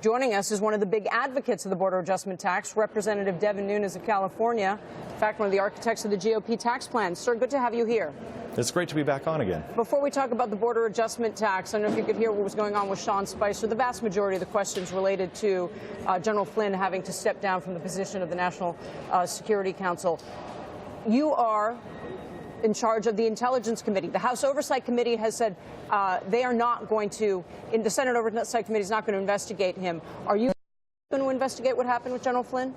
Joining us is one of the big advocates of the border adjustment tax, Representative Devin Nunes of California. In fact, one of the architects of the GOP tax plan. Sir, good to have you here. It's great to be back on again. Before we talk about the border adjustment tax, I don't know if you could hear what was going on with Sean Spicer. The vast majority of the questions related to General Flynn having to step down from the position of the National Security Council. You are in charge of the Intelligence Committee. The House Oversight Committee has said they are not going to, the Senate Oversight Committee is not going to investigate him. Are you going to investigate what happened with General Flynn?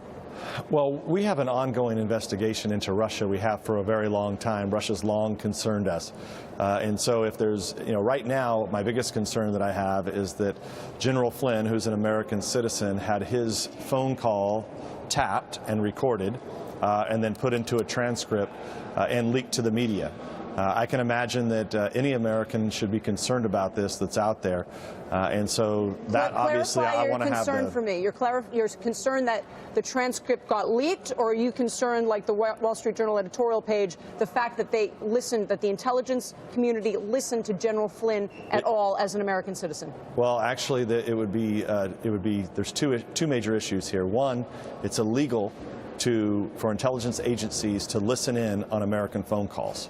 Well, we have an ongoing investigation into Russia. We have for a very long time. Russia's long concerned us. And so if there's, right now, my biggest concern that I have is that General Flynn, who's an American citizen, had his phone call tapped and recorded and then put into a transcript and leaked to the media. I can imagine that any American should be concerned about this that's out there. And so that obviously I want to have your concern for me. You're concerned that the transcript got leaked, or are you concerned, like the Wall Street Journal editorial page, the fact that they listened, that the intelligence community listened to General Flynn at all as an American citizen? Well, actually, it would be there's two major issues here. One, it's illegal for intelligence agencies to listen in on American phone calls.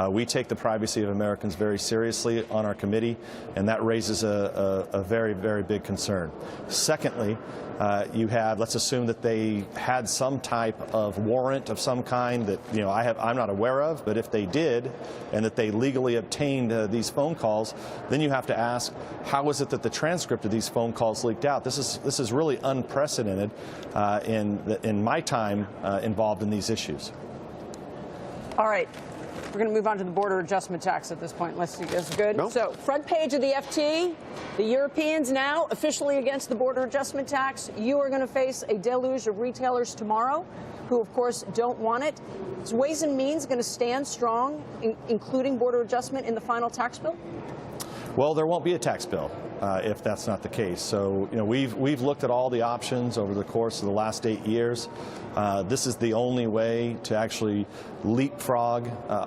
We take the privacy of Americans very seriously on our committee, and that raises a very, very big concern. Secondly, let's assume that they had some type of warrant of some kind that I'm not aware of, but if they did, and that they legally obtained these phone calls, then you have to ask, how is it that the transcript of these phone calls leaked out? This is really unprecedented in my time involved in these issues. All right. We're going to move on to the border adjustment tax at this point. Let's see. That's good. No. So, front page of the FT, the Europeans now officially against the border adjustment tax. You are going to face a deluge of retailers tomorrow who, of course, don't want it. Is Ways and Means going to stand strong, including border adjustment, in the final tax bill? Well, there won't be a tax bill if that's not the case. So, we've looked at all the options over the course of the last 8 years. This is the only way to actually leapfrog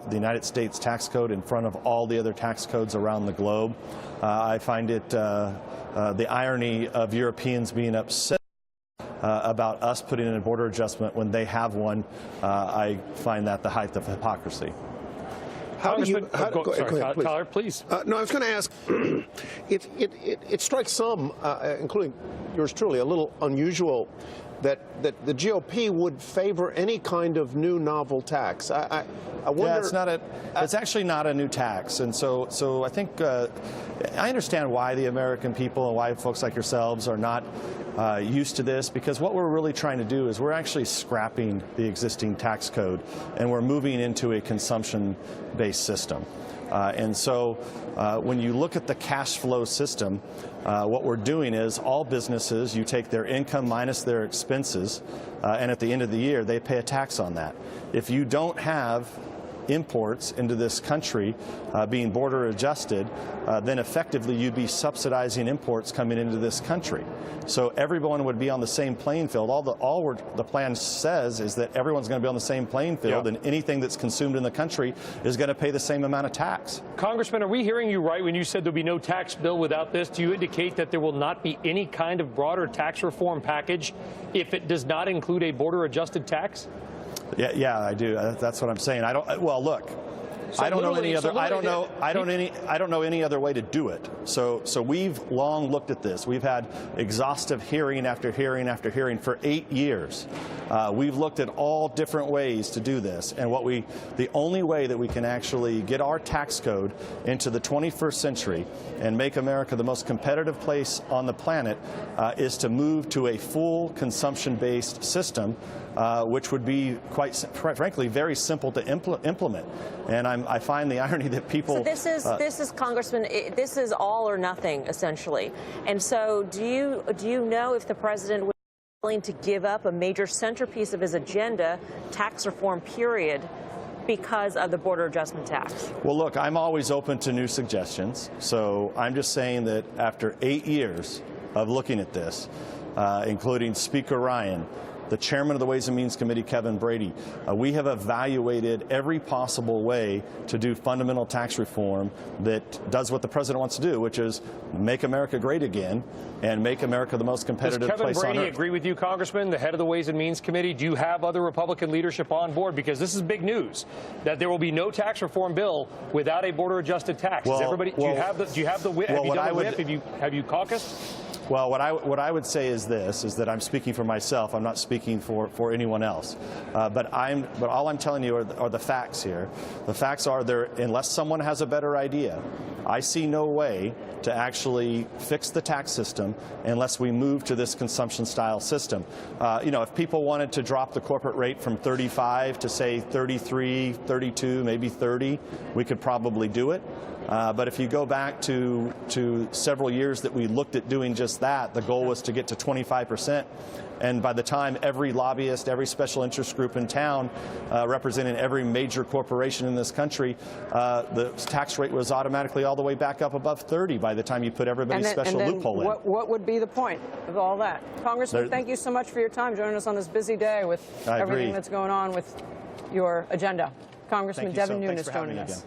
the United States tax code in front of all the other tax codes around the globe. I find it the irony of Europeans being upset about us putting in a border adjustment when they have one. I find that the height of hypocrisy. How do you, go ahead, please. Tyler, please. No, I was going to ask, it strikes some, including yours truly, a little unusual that the GOP would favor any kind of new novel tax. I wonder. Yeah, it's actually not a new tax, and so I think I understand why the American people and why folks like yourselves are not used to this, because what we're really trying to do is we're actually scrapping the existing tax code and we're moving into a consumption-based system. And so when you look at the cash flow system, what we're doing is all businesses, you take their income minus their expenses, and at the end of the year, they pay a tax on that. If you don't have imports into this country being border adjusted, then effectively you'd be subsidizing imports coming into this country. So everyone would be on the same playing field. All the plan says is that everyone's going to be on the same playing field, and anything that's consumed in the country is going to pay the same amount of tax. Congressman, are we hearing you right when you said there'll be no tax bill without this? Do you indicate that there will not be any kind of broader tax reform package if it does not include a border adjusted tax? Yeah, I do. That's what I'm saying. Well, look, I don't know any other. I don't know any other way to do it. So we've long looked at this. We've had exhaustive hearing after hearing after hearing for 8 years. We've looked at all different ways to do this, and the only way that we can actually get our tax code into the 21st century and make America the most competitive place on the planet is to move to a full consumption-based system, which would be quite frankly very simple to implement. And I find the irony that people. So this is Congressman. This is all or nothing essentially. And so do you know if the president would be willing to give up a major centerpiece of his agenda, tax reform period, because of the border adjustment tax? Well, look, I'm always open to new suggestions. So I'm just saying that after 8 years of looking at this, including Speaker Ryan, the chairman of the Ways and Means Committee, Kevin Brady. We have evaluated every possible way to do fundamental tax reform that does what the president wants to do, which is make America great again and make America the most competitive place on earth. Does Kevin Brady agree with you, Congressman, the head of the Ways and Means Committee? Do you have other Republican leadership on board? Because this is big news, that there will be no tax reform bill without a border-adjusted tax. Well, is everybody, do you have the whip? Have you done the whip? Have you caucused? Well, what I would say is this: is that I'm speaking for myself. I'm not speaking for anyone else. But all I'm telling you are the facts here. The facts are there. Unless someone has a better idea, I see no way to actually fix the tax system unless we move to this consumption-style system. If people wanted to drop the corporate rate from 35 to say 33, 32, maybe 30, we could probably do it. But if you go back to several years that we looked at doing just that, the goal was to get to 25%. And by the time every lobbyist, every special interest group in town, representing every major corporation in this country, the tax rate was automatically all the way back up above 30 by the time you put everybody's special loophole in. What would be the point of all that? Congressman, thank you so much for your time joining us on this busy day with everything that's going on with your agenda. Congressman Devin Nunes joining us.